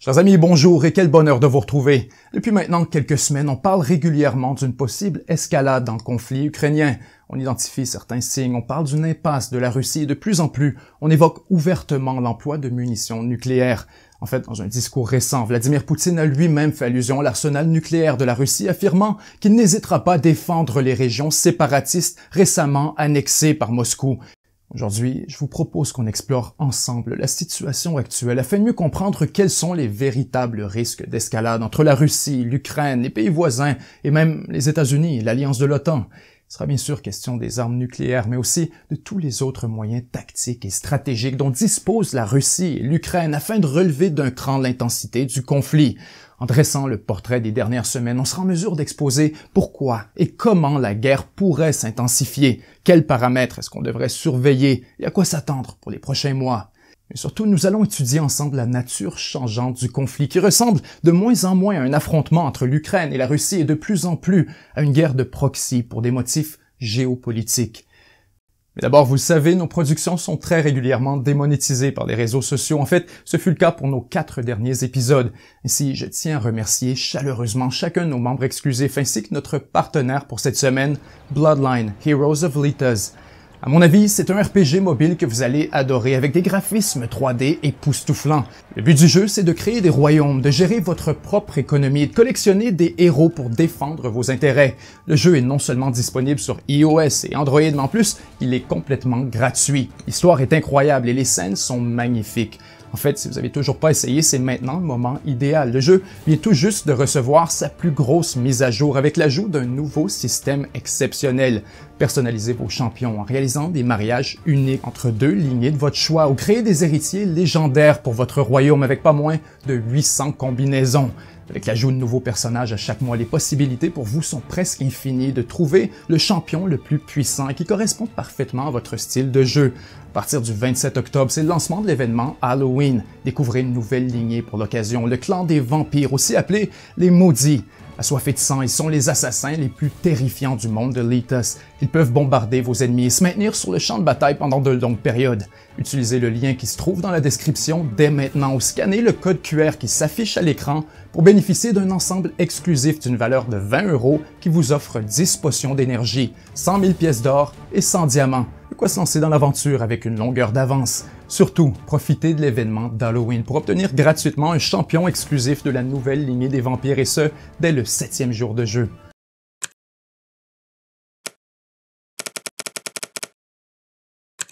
Chers amis, bonjour et quel bonheur de vous retrouver. Depuis maintenant quelques semaines, on parle régulièrement d'une possible escalade dans le conflit ukrainien. On identifie certains signes, on parle d'une impasse de la Russie et de plus en plus, on évoque ouvertement l'emploi de munitions nucléaires. En fait, dans un discours récent, Vladimir Poutine a lui-même fait allusion à l'arsenal nucléaire de la Russie, affirmant qu'il n'hésitera pas à défendre les régions séparatistes récemment annexées par Moscou. Aujourd'hui, je vous propose qu'on explore ensemble la situation actuelle afin de mieux comprendre quels sont les véritables risques d'escalade entre la Russie, l'Ukraine, les pays voisins et même les États-Unis et l'alliance de l'OTAN. Il sera bien sûr question des armes nucléaires, mais aussi de tous les autres moyens tactiques et stratégiques dont disposent la Russie et l'Ukraine afin de relever d'un cran l'intensité du conflit. En dressant le portrait des dernières semaines, on sera en mesure d'exposer pourquoi et comment la guerre pourrait s'intensifier, quels paramètres est-ce qu'on devrait surveiller et à quoi s'attendre pour les prochains mois. Mais surtout, nous allons étudier ensemble la nature changeante du conflit qui ressemble de moins en moins à un affrontement entre l'Ukraine et la Russie et de plus en plus à une guerre de proxy pour des motifs géopolitiques. Mais d'abord, vous le savez, nos productions sont très régulièrement démonétisées par les réseaux sociaux. En fait, ce fut le cas pour nos 4 derniers épisodes. Ainsi, je tiens à remercier chaleureusement chacun de nos membres exclusifs ainsi que notre partenaire pour cette semaine, Bloodline, Heroes of Lethas. À mon avis, c'est un RPG mobile que vous allez adorer avec des graphismes 3D époustouflants. Le but du jeu, c'est de créer des royaumes, de gérer votre propre économie et de collectionner des héros pour défendre vos intérêts. Le jeu est non seulement disponible sur iOS et Android, mais en plus, il est complètement gratuit. L'histoire est incroyable et les scènes sont magnifiques. En fait, si vous n'avez toujours pas essayé, c'est maintenant le moment idéal. Le jeu vient tout juste de recevoir sa plus grosse mise à jour avec l'ajout d'un nouveau système exceptionnel. Personnalisez vos champions en réalisant des mariages uniques entre 2 lignées de votre choix ou créez des héritiers légendaires pour votre royaume avec pas moins de 800 combinaisons. Avec l'ajout de nouveaux personnages à chaque mois, les possibilités pour vous sont presque infinies de trouver le champion le plus puissant et qui correspond parfaitement à votre style de jeu. À partir du 27 octobre, c'est le lancement de l'événement Halloween. Découvrez une nouvelle lignée pour l'occasion, le clan des vampires, aussi appelé les Maudits. Assoiffés de sang, ils sont les assassins les plus terrifiants du monde de Lethas. Ils peuvent bombarder vos ennemis et se maintenir sur le champ de bataille pendant de longues périodes. Utilisez le lien qui se trouve dans la description dès maintenant ou scannez le code QR qui s'affiche à l'écran pour bénéficier d'un ensemble exclusif d'une valeur de 20 € qui vous offre 10 potions d'énergie, 100 000 pièces d'or et 100 diamants. De quoi se lancer dans l'aventure avec une longueur d'avance. Surtout, profitez de l'événement d'Halloween pour obtenir gratuitement un champion exclusif de la nouvelle lignée des vampires et ce, dès le 7e jour de jeu.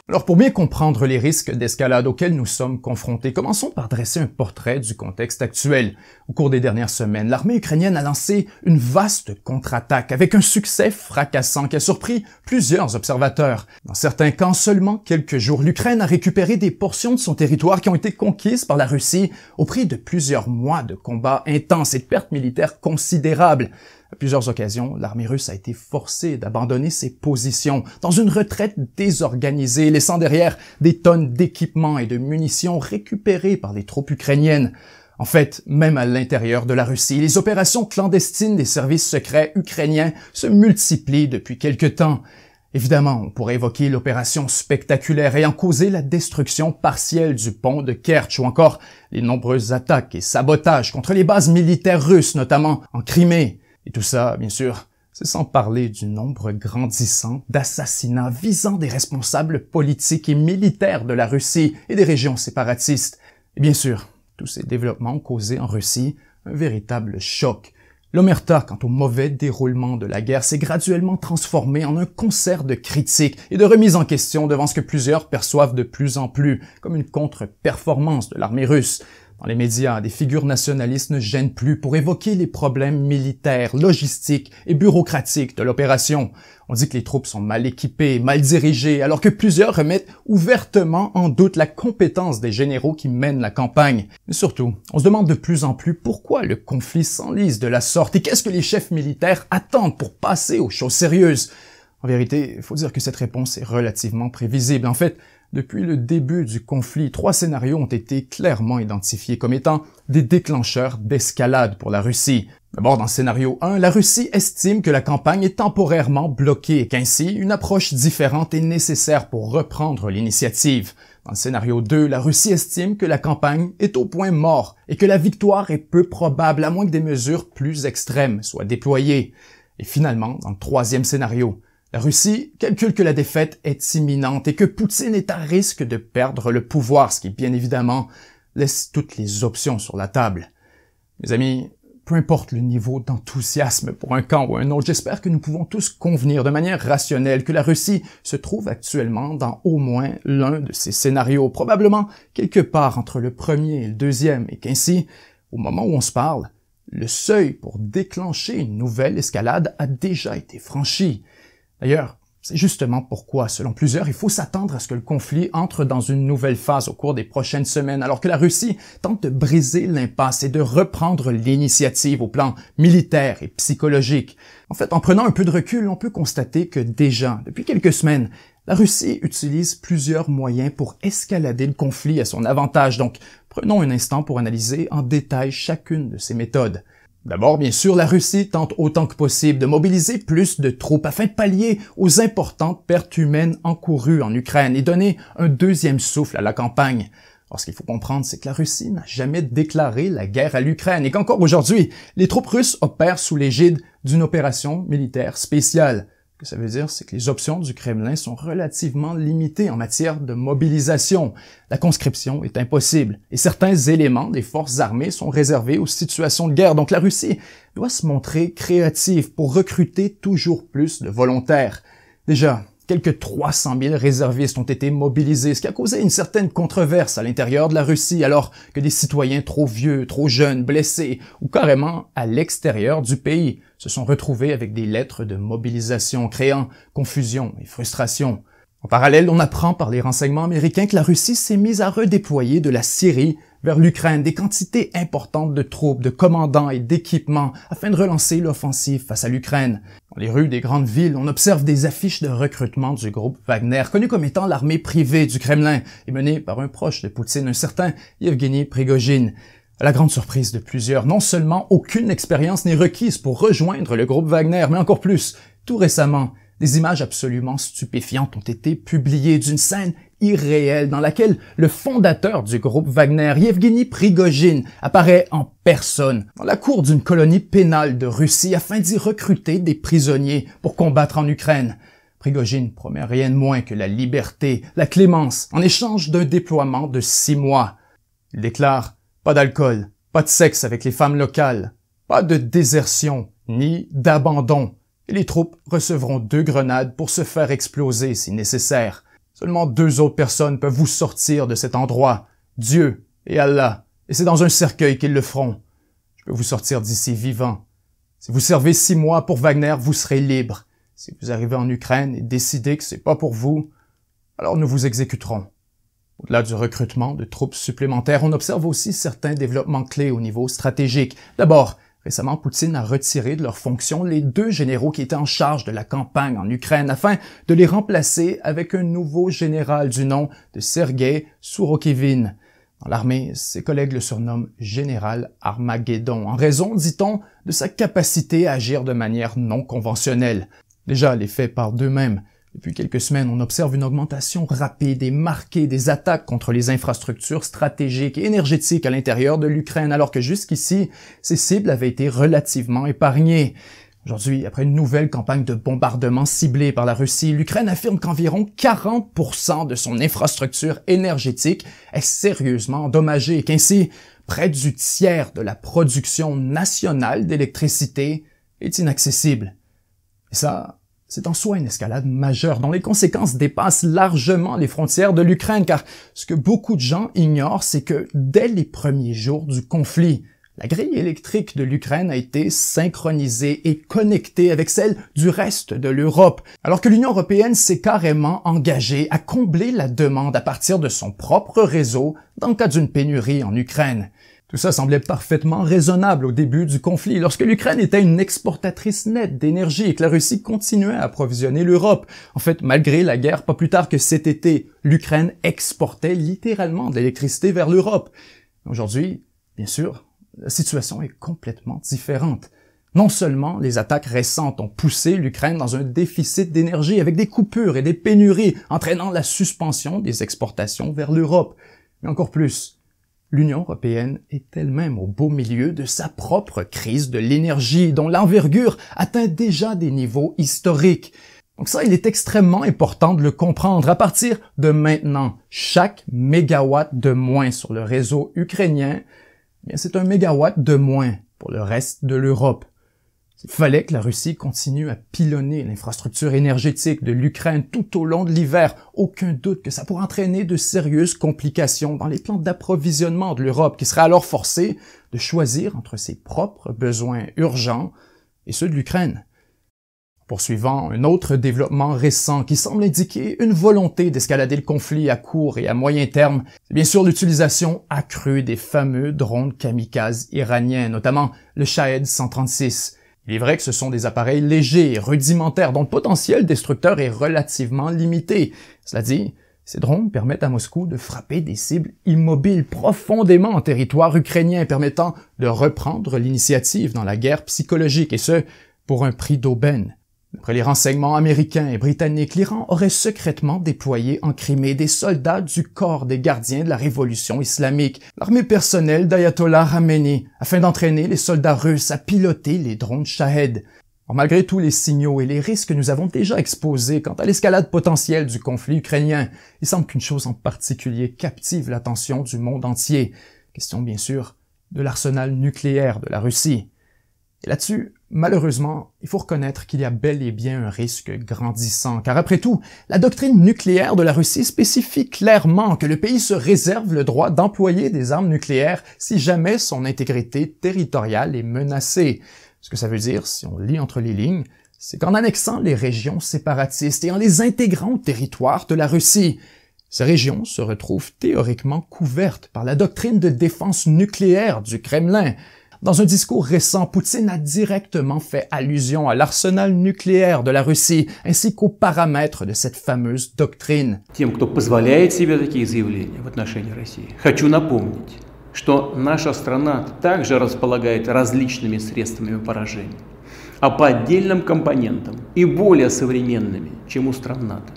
Alors pour bien comprendre les risques d'escalade auxquels nous sommes confrontés, commençons par dresser un portrait du contexte actuel. Au cours des dernières semaines, l'armée ukrainienne a lancé une vaste contre-attaque avec un succès fracassant qui a surpris plusieurs observateurs. Dans certains cas, en seulement quelques jours, l'Ukraine a récupéré des portions de son territoire qui ont été conquises par la Russie au prix de plusieurs mois de combats intenses et de pertes militaires considérables. À plusieurs occasions, l'armée russe a été forcée d'abandonner ses positions dans une retraite désorganisée, laissant derrière des tonnes d'équipements et de munitions récupérées par les troupes ukrainiennes. En fait, même à l'intérieur de la Russie, les opérations clandestines des services secrets ukrainiens se multiplient depuis quelque temps. Évidemment, on pourrait évoquer l'opération spectaculaire ayant causé la destruction partielle du pont de Kerch ou encore les nombreuses attaques et sabotages contre les bases militaires russes, notamment en Crimée. Et tout ça, bien sûr, c'est sans parler du nombre grandissant d'assassinats visant des responsables politiques et militaires de la Russie et des régions séparatistes. Et bien sûr, tous ces développements ont causé en Russie un véritable choc. L'omerta quant au mauvais déroulement de la guerre s'est graduellement transformée en un concert de critiques et de remises en question devant ce que plusieurs perçoivent de plus en plus comme une contre-performance de l'armée russe. Dans les médias, des figures nationalistes ne gênent plus pour évoquer les problèmes militaires, logistiques et bureaucratiques de l'opération. On dit que les troupes sont mal équipées, mal dirigées, alors que plusieurs remettent ouvertement en doute la compétence des généraux qui mènent la campagne. Mais surtout, on se demande de plus en plus pourquoi le conflit s'enlise de la sorte et qu'est-ce que les chefs militaires attendent pour passer aux choses sérieuses. En vérité, il faut dire que cette réponse est relativement prévisible. En fait, depuis le début du conflit, 3 scénarios ont été clairement identifiés comme étant des déclencheurs d'escalade pour la Russie. D'abord, dans le scénario 1, la Russie estime que la campagne est temporairement bloquée et qu'ainsi, une approche différente est nécessaire pour reprendre l'initiative. Dans le scénario 2, la Russie estime que la campagne est au point mort et que la victoire est peu probable à moins que des mesures plus extrêmes soient déployées. Et finalement, dans le troisième scénario, la Russie calcule que la défaite est imminente et que Poutine est à risque de perdre le pouvoir, ce qui, bien évidemment, laisse toutes les options sur la table. Mes amis, peu importe le niveau d'enthousiasme pour un camp ou un autre, j'espère que nous pouvons tous convenir de manière rationnelle que la Russie se trouve actuellement dans au moins l'un de ces scénarios, probablement quelque part entre le premier et le deuxième, et qu'ainsi, au moment où on se parle, le seuil pour déclencher une nouvelle escalade a déjà été franchi. D'ailleurs, c'est justement pourquoi, selon plusieurs, il faut s'attendre à ce que le conflit entre dans une nouvelle phase au cours des prochaines semaines, alors que la Russie tente de briser l'impasse et de reprendre l'initiative au plan militaire et psychologique. En fait, en prenant un peu de recul, on peut constater que déjà, depuis quelques semaines, la Russie utilise plusieurs moyens pour escalader le conflit à son avantage. Donc, prenons un instant pour analyser en détail chacune de ces méthodes. D'abord, bien sûr, la Russie tente autant que possible de mobiliser plus de troupes afin de pallier aux importantes pertes humaines encourues en Ukraine et donner un deuxième souffle à la campagne. Alors, ce qu'il faut comprendre, c'est que la Russie n'a jamais déclaré la guerre à l'Ukraine et qu'encore aujourd'hui, les troupes russes opèrent sous l'égide d'une opération militaire spéciale. Ce que ça veut dire, c'est que les options du Kremlin sont relativement limitées en matière de mobilisation. La conscription est impossible et certains éléments des forces armées sont réservés aux situations de guerre. Donc la Russie doit se montrer créative pour recruter toujours plus de volontaires. Déjà, quelques 300 000 réservistes ont été mobilisés, ce qui a causé une certaine controverse à l'intérieur de la Russie, alors que des citoyens trop vieux, trop jeunes, blessés ou carrément à l'extérieur du pays se sont retrouvés avec des lettres de mobilisation, créant confusion et frustration. En parallèle, on apprend par les renseignements américains que la Russie s'est mise à redéployer de la Syrie vers l'Ukraine des quantités importantes de troupes, de commandants et d'équipements afin de relancer l'offensive face à l'Ukraine. Dans les rues des grandes villes, on observe des affiches de recrutement du groupe Wagner, connu comme étant l'armée privée du Kremlin et menée par un proche de Poutine, un certain Yevgeny Prigojine. À la grande surprise de plusieurs, non seulement aucune expérience n'est requise pour rejoindre le groupe Wagner, mais encore plus, tout récemment, des images absolument stupéfiantes ont été publiées d'une scène irréelle dans laquelle le fondateur du groupe Wagner, Yevgeny Prigojine, apparaît en personne dans la cour d'une colonie pénale de Russie afin d'y recruter des prisonniers pour combattre en Ukraine. Prigojine promet rien de moins que la liberté, la clémence, en échange d'un déploiement de 6 mois. Il déclare « Pas d'alcool, pas de sexe avec les femmes locales, pas de désertion, ni d'abandon. Et les troupes recevront 2 grenades pour se faire exploser si nécessaire. Seulement 2 autres personnes peuvent vous sortir de cet endroit, Dieu et Allah, et c'est dans un cercueil qu'ils le feront. Je peux vous sortir d'ici vivant. Si vous servez 6 mois pour Wagner, vous serez libre. Si vous arrivez en Ukraine et décidez que c'est pas pour vous, alors nous vous exécuterons. » Au-delà du recrutement de troupes supplémentaires, on observe aussi certains développements clés au niveau stratégique. D'abord, récemment, Poutine a retiré de leurs fonctions les 2 généraux qui étaient en charge de la campagne en Ukraine afin de les remplacer avec un nouveau général du nom de Sergei Sourokivine. Dans l'armée, ses collègues le surnomment Général Armageddon, en raison, dit-on, de sa capacité à agir de manière non conventionnelle. Déjà, les faits parlent d'eux-mêmes. Depuis quelques semaines, on observe une augmentation rapide et marquée des attaques contre les infrastructures stratégiques et énergétiques à l'intérieur de l'Ukraine, alors que jusqu'ici, ces cibles avaient été relativement épargnées. Aujourd'hui, après une nouvelle campagne de bombardement ciblée par la Russie, l'Ukraine affirme qu'environ 40% de son infrastructure énergétique est sérieusement endommagée et qu'ainsi, près du tiers de la production nationale d'électricité est inaccessible. Et ça, c'est en soi une escalade majeure dont les conséquences dépassent largement les frontières de l'Ukraine, car ce que beaucoup de gens ignorent, c'est que dès les premiers jours du conflit, la grille électrique de l'Ukraine a été synchronisée et connectée avec celle du reste de l'Europe, alors que l'Union européenne s'est carrément engagée à combler la demande à partir de son propre réseau dans le cas d'une pénurie en Ukraine. Tout ça semblait parfaitement raisonnable au début du conflit, lorsque l'Ukraine était une exportatrice nette d'énergie et que la Russie continuait à approvisionner l'Europe. En fait, malgré la guerre, pas plus tard que cet été, l'Ukraine exportait littéralement de l'électricité vers l'Europe. Aujourd'hui, bien sûr, la situation est complètement différente. Non seulement les attaques récentes ont poussé l'Ukraine dans un déficit d'énergie avec des coupures et des pénuries, entraînant la suspension des exportations vers l'Europe, mais encore plus, l'Union européenne est elle-même au beau milieu de sa propre crise de l'énergie, dont l'envergure atteint déjà des niveaux historiques. Donc ça, il est extrêmement important de le comprendre. À partir de maintenant, chaque mégawatt de moins sur le réseau ukrainien, eh bien, c'est un mégawatt de moins pour le reste de l'Europe. Il fallait que la Russie continue à pilonner l'infrastructure énergétique de l'Ukraine tout au long de l'hiver. Aucun doute que ça pourrait entraîner de sérieuses complications dans les plans d'approvisionnement de l'Europe, qui serait alors forcée de choisir entre ses propres besoins urgents et ceux de l'Ukraine. Poursuivant un autre développement récent qui semble indiquer une volonté d'escalader le conflit à court et à moyen terme, c'est bien sûr l'utilisation accrue des fameux drones kamikazes iraniens, notamment le Shahed 136. Il est vrai que ce sont des appareils légers et rudimentaires dont le potentiel destructeur est relativement limité. Cela dit, ces drones permettent à Moscou de frapper des cibles immobiles profondément en territoire ukrainien, permettant de reprendre l'initiative dans la guerre psychologique, et ce, pour un prix d'aubaine. D'après les renseignements américains et britanniques, l'Iran aurait secrètement déployé en Crimée des soldats du corps des gardiens de la révolution islamique, l'armée personnelle d'Ayatollah Khamenei, afin d'entraîner les soldats russes à piloter les drones Shahed. Alors, malgré tous les signaux et les risques que nous avons déjà exposés quant à l'escalade potentielle du conflit ukrainien, il semble qu'une chose en particulier captive l'attention du monde entier. Question bien sûr de l'arsenal nucléaire de la Russie. Et là-dessus, malheureusement, il faut reconnaître qu'il y a bel et bien un risque grandissant, car après tout, la doctrine nucléaire de la Russie spécifie clairement que le pays se réserve le droit d'employer des armes nucléaires si jamais son intégrité territoriale est menacée. Ce que ça veut dire, si on lit entre les lignes, c'est qu'en annexant les régions séparatistes et en les intégrant au territoire de la Russie, ces régions se retrouvent théoriquement couvertes par la doctrine de défense nucléaire du Kremlin. Dans un discours récent, Poutine a directement fait allusion à l'arsenal nucléaire de la Russie ainsi qu'aux paramètres de cette fameuse doctrine. Тем, кто позволяет себе такие заявления в отношении России, хочу напомнить, что наша страна также располагает различными средствами поражения, а по отдельным компонентам и более современными, чем у стран НАТО.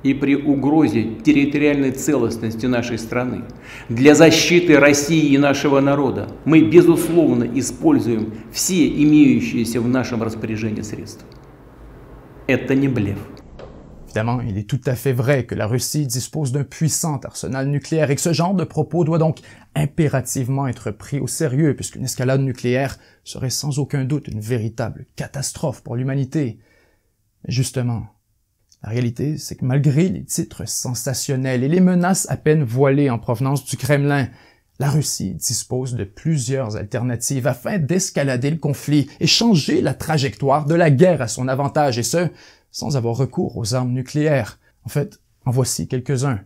И при угрозе территориальной целостности нашей страны, для защиты России и нашего народа мы, безусловно, используем все имеющиеся в нашем распоряжении средства. Это не блеф. Évidemment, il est tout à fait vrai que la Russie dispose d'un puissant arsenal nucléaire et que ce genre de propos doit donc impérativement être pris au sérieux, puisqu'une escalade nucléaire serait sans aucun doute une véritable catastrophe pour l'humanité. Mais justement, la réalité, c'est que malgré les titres sensationnels et les menaces à peine voilées en provenance du Kremlin, la Russie dispose de plusieurs alternatives afin d'escalader le conflit et changer la trajectoire de la guerre à son avantage, et ce, sans avoir recours aux armes nucléaires. En fait, en voici quelques-uns.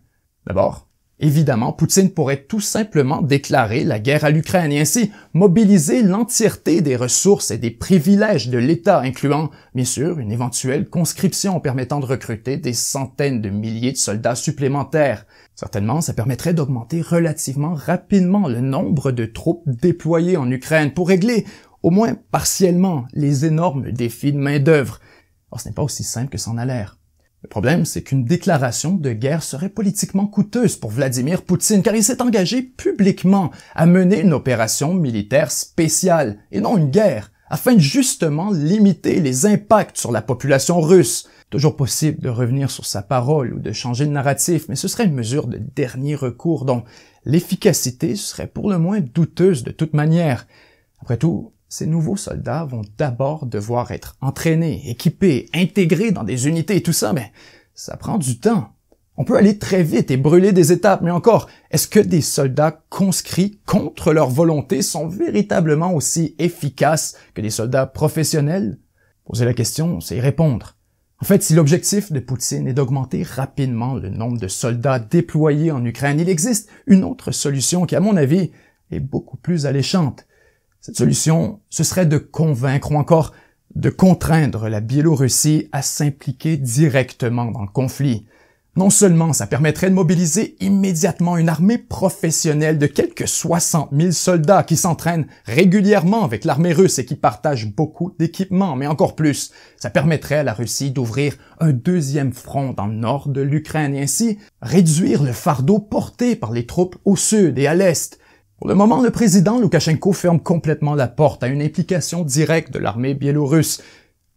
D'abord, évidemment, Poutine pourrait tout simplement déclarer la guerre à l'Ukraine et ainsi mobiliser l'entièreté des ressources et des privilèges de l'État, incluant, bien sûr, une éventuelle conscription permettant de recruter des centaines de milliers de soldats supplémentaires. Certainement, ça permettrait d'augmenter relativement rapidement le nombre de troupes déployées en Ukraine pour régler, au moins partiellement, les énormes défis de main-d'œuvre. Or, ce n'est pas aussi simple que ça en a l'air. Le problème, c'est qu'une déclaration de guerre serait politiquement coûteuse pour Vladimir Poutine, car il s'est engagé publiquement à mener une opération militaire spéciale, et non une guerre, afin de justement limiter les impacts sur la population russe. Toujours possible de revenir sur sa parole ou de changer de narratif, mais ce serait une mesure de dernier recours dont l'efficacité serait pour le moins douteuse de toute manière. Après tout, ces nouveaux soldats vont d'abord devoir être entraînés, équipés, intégrés dans des unités et tout ça, mais ça prend du temps. On peut aller très vite et brûler des étapes, mais encore, est-ce que des soldats conscrits contre leur volonté sont véritablement aussi efficaces que des soldats professionnels? Poser la question, c'est y répondre. En fait, si l'objectif de Poutine est d'augmenter rapidement le nombre de soldats déployés en Ukraine, il existe une autre solution qui, à mon avis, est beaucoup plus alléchante. Cette solution, ce serait de convaincre ou encore de contraindre la Biélorussie à s'impliquer directement dans le conflit. Non seulement ça permettrait de mobiliser immédiatement une armée professionnelle de quelques 60 000 soldats qui s'entraînent régulièrement avec l'armée russe et qui partagent beaucoup d'équipements, mais encore plus, ça permettrait à la Russie d'ouvrir un deuxième front dans le nord de l'Ukraine et ainsi réduire le fardeau porté par les troupes au sud et à l'est. Pour le moment, le président Loukachenko ferme complètement la porte à une implication directe de l'armée biélorusse.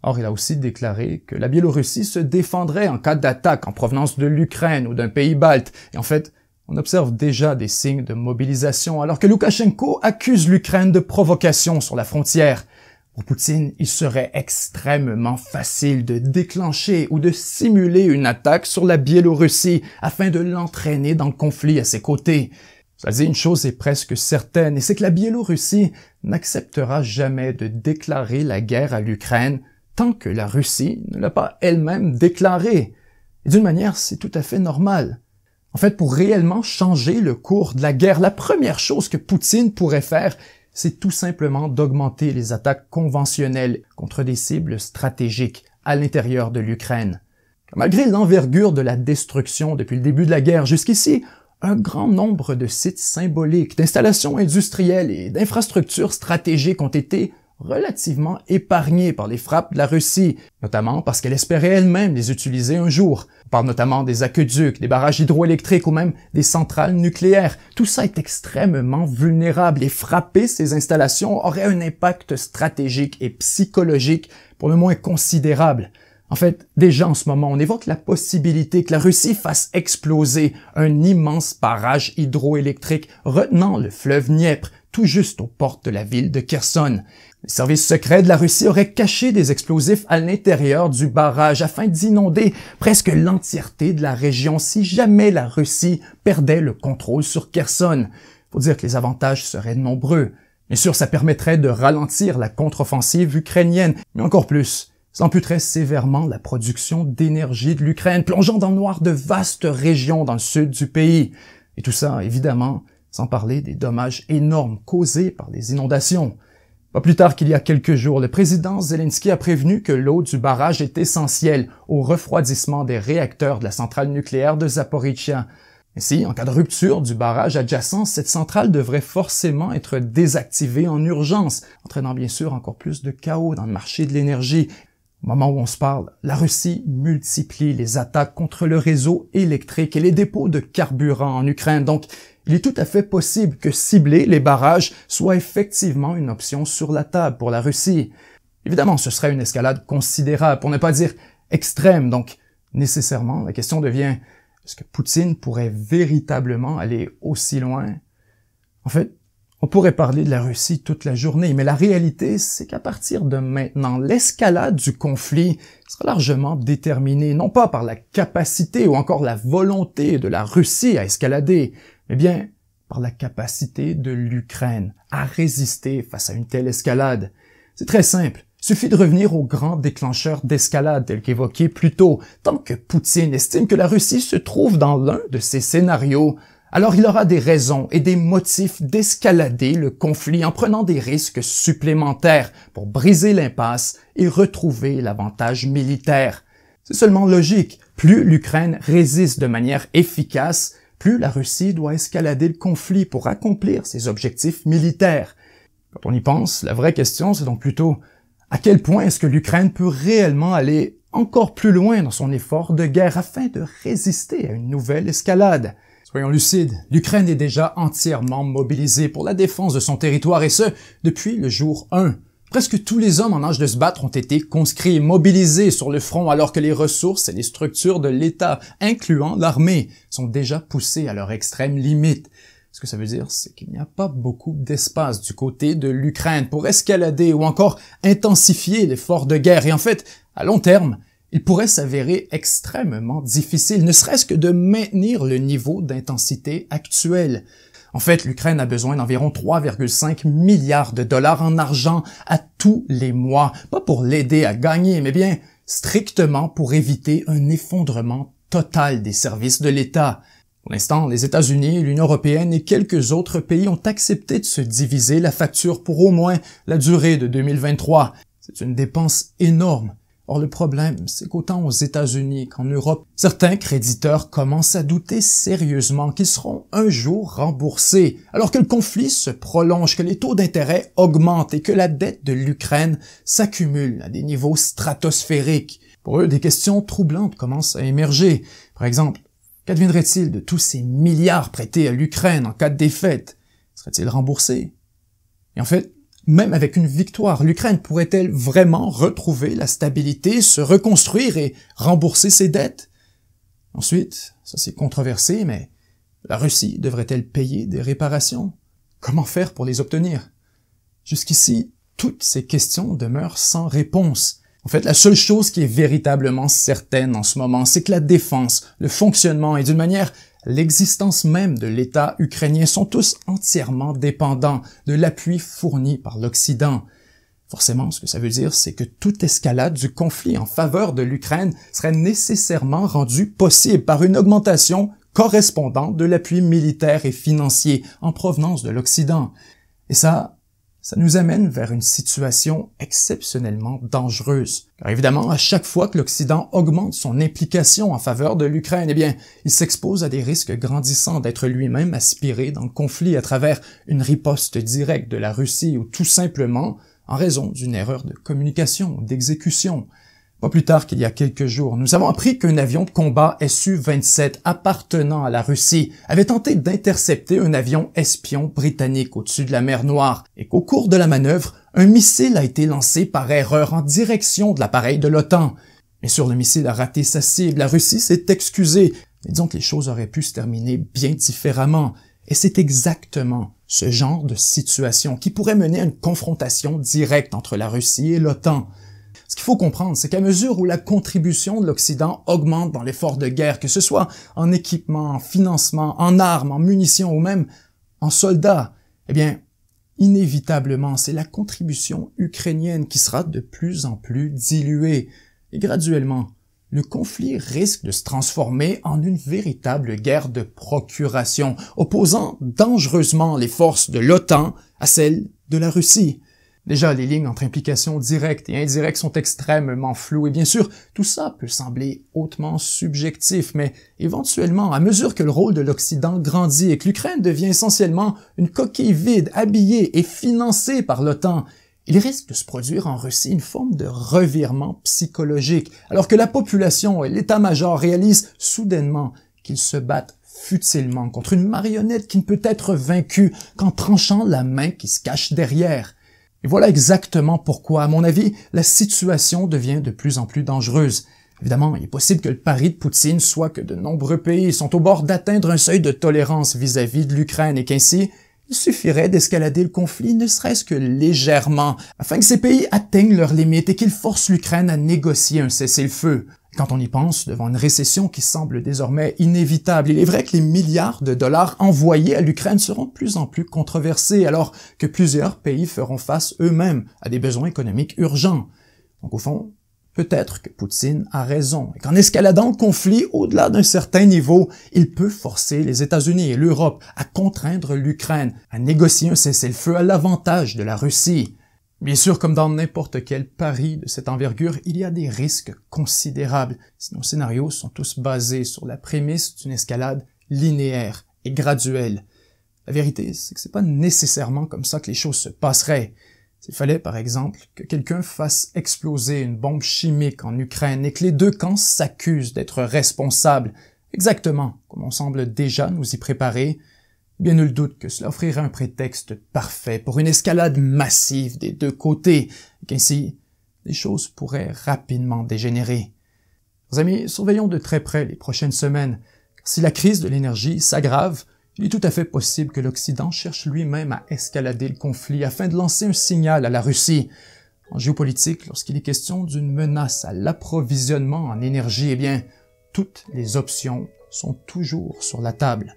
Or, il a aussi déclaré que la Biélorussie se défendrait en cas d'attaque en provenance de l'Ukraine ou d'un pays balte. Et en fait, on observe déjà des signes de mobilisation alors que Loukachenko accuse l'Ukraine de provocation sur la frontière. Pour Poutine, il serait extrêmement facile de déclencher ou de simuler une attaque sur la Biélorussie afin de l'entraîner dans le conflit à ses côtés. Ça dit, une chose est presque certaine, et c'est que la Biélorussie n'acceptera jamais de déclarer la guerre à l'Ukraine tant que la Russie ne l'a pas elle-même déclaré. Et d'une manière, c'est tout à fait normal. En fait, pour réellement changer le cours de la guerre, la première chose que Poutine pourrait faire, c'est tout simplement d'augmenter les attaques conventionnelles contre des cibles stratégiques à l'intérieur de l'Ukraine. Malgré l'envergure de la destruction depuis le début de la guerre jusqu'ici, un grand nombre de sites symboliques, d'installations industrielles et d'infrastructures stratégiques ont été relativement épargnés par les frappes de la Russie, notamment parce qu'elle espérait elle-même les utiliser un jour. On parle notamment des aqueducs, des barrages hydroélectriques ou même des centrales nucléaires. Tout ça est extrêmement vulnérable et frapper ces installations aurait un impact stratégique et psychologique pour le moins considérable. En fait, déjà en ce moment, on évoque la possibilité que la Russie fasse exploser un immense barrage hydroélectrique retenant le fleuve Dniepr, tout juste aux portes de la ville de Kherson. Les services secrets de la Russie auraient caché des explosifs à l'intérieur du barrage afin d'inonder presque l'entièreté de la région si jamais la Russie perdait le contrôle sur Kherson. Faut dire que les avantages seraient nombreux. Bien sûr, ça permettrait de ralentir la contre-offensive ukrainienne, mais encore plus, ça amputerait sévèrement la production d'énergie de l'Ukraine, plongeant dans le noir de vastes régions dans le sud du pays. Et tout ça, évidemment, sans parler des dommages énormes causés par les inondations. Pas plus tard qu'il y a quelques jours, le président Zelensky a prévenu que l'eau du barrage est essentielle au refroidissement des réacteurs de la centrale nucléaire de Zaporizhzhia. Ainsi, en cas de rupture du barrage adjacent, cette centrale devrait forcément être désactivée en urgence, entraînant bien sûr encore plus de chaos dans le marché de l'énergie. Au moment où on se parle, la Russie multiplie les attaques contre le réseau électrique et les dépôts de carburant en Ukraine, donc il est tout à fait possible que cibler les barrages soit effectivement une option sur la table pour la Russie. Évidemment, ce serait une escalade considérable, pour ne pas dire extrême, donc nécessairement la question devient, est-ce que Poutine pourrait véritablement aller aussi loin? En fait, on pourrait parler de la Russie toute la journée, mais la réalité, c'est qu'à partir de maintenant, l'escalade du conflit sera largement déterminée, non pas par la capacité ou encore la volonté de la Russie à escalader, mais bien par la capacité de l'Ukraine à résister face à une telle escalade. C'est très simple. Il suffit de revenir au grand déclencheur d'escalade tel qu'évoqué plus tôt. Tant que Poutine estime que la Russie se trouve dans l'un de ces scénarios, alors il aura des raisons et des motifs d'escalader le conflit en prenant des risques supplémentaires pour briser l'impasse et retrouver l'avantage militaire. C'est seulement logique. Plus l'Ukraine résiste de manière efficace, plus la Russie doit escalader le conflit pour accomplir ses objectifs militaires. Quand on y pense, la vraie question c'est donc plutôt à quel point est-ce que l'Ukraine peut réellement aller encore plus loin dans son effort de guerre afin de résister à une nouvelle escalade. Soyons lucides, l'Ukraine est déjà entièrement mobilisée pour la défense de son territoire et ce, depuis le jour 1. Presque tous les hommes en âge de se battre ont été conscrits et mobilisés sur le front alors que les ressources et les structures de l'État, incluant l'armée, sont déjà poussées à leur extrême limite. Ce que ça veut dire, c'est qu'il n'y a pas beaucoup d'espace du côté de l'Ukraine pour escalader ou encore intensifier l'effort de guerre. Et en fait, à long terme, il pourrait s'avérer extrêmement difficile, ne serait-ce que de maintenir le niveau d'intensité actuel. En fait, l'Ukraine a besoin d'environ 3,5 milliards de dollars en argent à tous les mois, pas pour l'aider à gagner, mais bien strictement pour éviter un effondrement total des services de l'État. Pour l'instant, les États-Unis, l'Union européenne et quelques autres pays ont accepté de se diviser la facture pour au moins la durée de 2023. C'est une dépense énorme. Or le problème, c'est qu'autant aux États-Unis qu'en Europe, certains créditeurs commencent à douter sérieusement qu'ils seront un jour remboursés, alors que le conflit se prolonge, que les taux d'intérêt augmentent et que la dette de l'Ukraine s'accumule à des niveaux stratosphériques. Pour eux, des questions troublantes commencent à émerger. Par exemple, qu'adviendrait-il de tous ces milliards prêtés à l'Ukraine en cas de défaite? Serait-il remboursé? Et en fait, même avec une victoire, l'Ukraine pourrait-elle vraiment retrouver la stabilité, se reconstruire et rembourser ses dettes? Ensuite, ça c'est controversé, mais la Russie devrait-elle payer des réparations? Comment faire pour les obtenir? Jusqu'ici, toutes ces questions demeurent sans réponse. En fait, la seule chose qui est véritablement certaine en ce moment, c'est que la défense, le fonctionnement et d'une manière l'existence même de l'État ukrainien sont tous entièrement dépendants de l'appui fourni par l'Occident. Forcément, ce que ça veut dire, c'est que toute escalade du conflit en faveur de l'Ukraine serait nécessairement rendue possible par une augmentation correspondante de l'appui militaire et financier en provenance de l'Occident. Et ça nous amène vers une situation exceptionnellement dangereuse. Car évidemment, à chaque fois que l'Occident augmente son implication en faveur de l'Ukraine, eh bien, il s'expose à des risques grandissants d'être lui-même aspiré dans le conflit à travers une riposte directe de la Russie ou tout simplement en raison d'une erreur de communication ou d'exécution. Pas plus tard qu'il y a quelques jours, nous avons appris qu'un avion de combat Su-27 appartenant à la Russie avait tenté d'intercepter un avion espion britannique au-dessus de la mer Noire et qu'au cours de la manœuvre, un missile a été lancé par erreur en direction de l'appareil de l'OTAN. Bien sûr, le missile a raté sa cible, la Russie s'est excusée, mais disons que les choses auraient pu se terminer bien différemment. Et c'est exactement ce genre de situation qui pourrait mener à une confrontation directe entre la Russie et l'OTAN. Ce qu'il faut comprendre, c'est qu'à mesure où la contribution de l'Occident augmente dans l'effort de guerre, que ce soit en équipement, en financement, en armes, en munitions ou même en soldats, eh bien, inévitablement, c'est la contribution ukrainienne qui sera de plus en plus diluée. Et graduellement, le conflit risque de se transformer en une véritable guerre de procuration, opposant dangereusement les forces de l'OTAN à celles de la Russie. Déjà, les lignes entre implications directes et indirectes sont extrêmement floues et bien sûr, tout ça peut sembler hautement subjectif, mais éventuellement, à mesure que le rôle de l'Occident grandit et que l'Ukraine devient essentiellement une coquille vide, habillée et financée par l'OTAN, il risque de se produire en Russie une forme de revirement psychologique, alors que la population et l'état-major réalisent soudainement qu'ils se battent futilement contre une marionnette qui ne peut être vaincue qu'en tranchant la main qui se cache derrière. Et voilà exactement pourquoi, à mon avis, la situation devient de plus en plus dangereuse. Évidemment, il est possible que le pari de Poutine soit que de nombreux pays sont au bord d'atteindre un seuil de tolérance vis-à-vis de l'Ukraine et qu'ainsi, il suffirait d'escalader le conflit ne serait-ce que légèrement, afin que ces pays atteignent leurs limites et qu'ils forcent l'Ukraine à négocier un cessez-le-feu. Quand on y pense, devant une récession qui semble désormais inévitable, il est vrai que les milliards de dollars envoyés à l'Ukraine seront de plus en plus controversés, alors que plusieurs pays feront face eux-mêmes à des besoins économiques urgents. Donc au fond, peut-être que Poutine a raison, et qu'en escaladant le conflit au-delà d'un certain niveau, il peut forcer les États-Unis et l'Europe à contraindre l'Ukraine à négocier un cessez-le-feu à l'avantage de la Russie. Bien sûr, comme dans n'importe quel pari de cette envergure, il y a des risques considérables. Nos scénarios sont tous basés sur la prémisse d'une escalade linéaire et graduelle. La vérité, c'est que c'est pas nécessairement comme ça que les choses se passeraient. S'il fallait, par exemple, que quelqu'un fasse exploser une bombe chimique en Ukraine et que les deux camps s'accusent d'être responsables, exactement comme on semble déjà nous y préparer, bien nul doute que cela offrirait un prétexte parfait pour une escalade massive des deux côtés, et qu'ainsi, les choses pourraient rapidement dégénérer. Chers amis, surveillons de très près les prochaines semaines, car si la crise de l'énergie s'aggrave, il est tout à fait possible que l'Occident cherche lui-même à escalader le conflit afin de lancer un signal à la Russie. En géopolitique, lorsqu'il est question d'une menace à l'approvisionnement en énergie, eh bien, toutes les options sont toujours sur la table.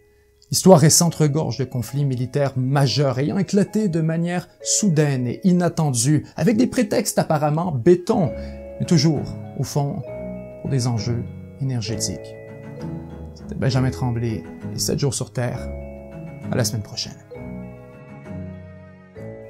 L'histoire récente regorge de conflits militaires majeurs ayant éclaté de manière soudaine et inattendue, avec des prétextes apparemment béton, mais toujours, au fond, pour des enjeux énergétiques. C'était Benjamin Tremblay et 7 jours sur Terre. À la semaine prochaine.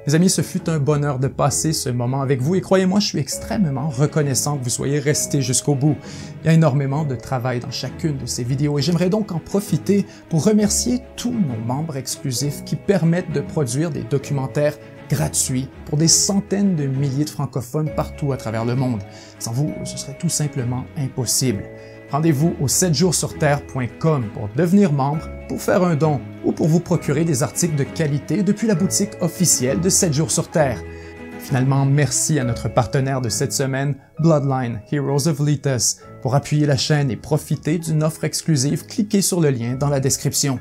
Mes amis, ce fut un bonheur de passer ce moment avec vous et croyez-moi, je suis extrêmement reconnaissant que vous soyez restés jusqu'au bout. Il y a énormément de travail dans chacune de ces vidéos et j'aimerais donc en profiter pour remercier tous nos membres exclusifs qui permettent de produire des documentaires gratuits pour des centaines de milliers de francophones partout à travers le monde. Sans vous, ce serait tout simplement impossible. Rendez-vous au 7jourssurterre.com pour devenir membre, pour faire un don ou pour vous procurer des articles de qualité depuis la boutique officielle de 7 jours sur Terre. Finalement, merci à notre partenaire de cette semaine, Bloodline, Heroes of Lethus. Pour appuyer la chaîne et profiter d'une offre exclusive, cliquez sur le lien dans la description.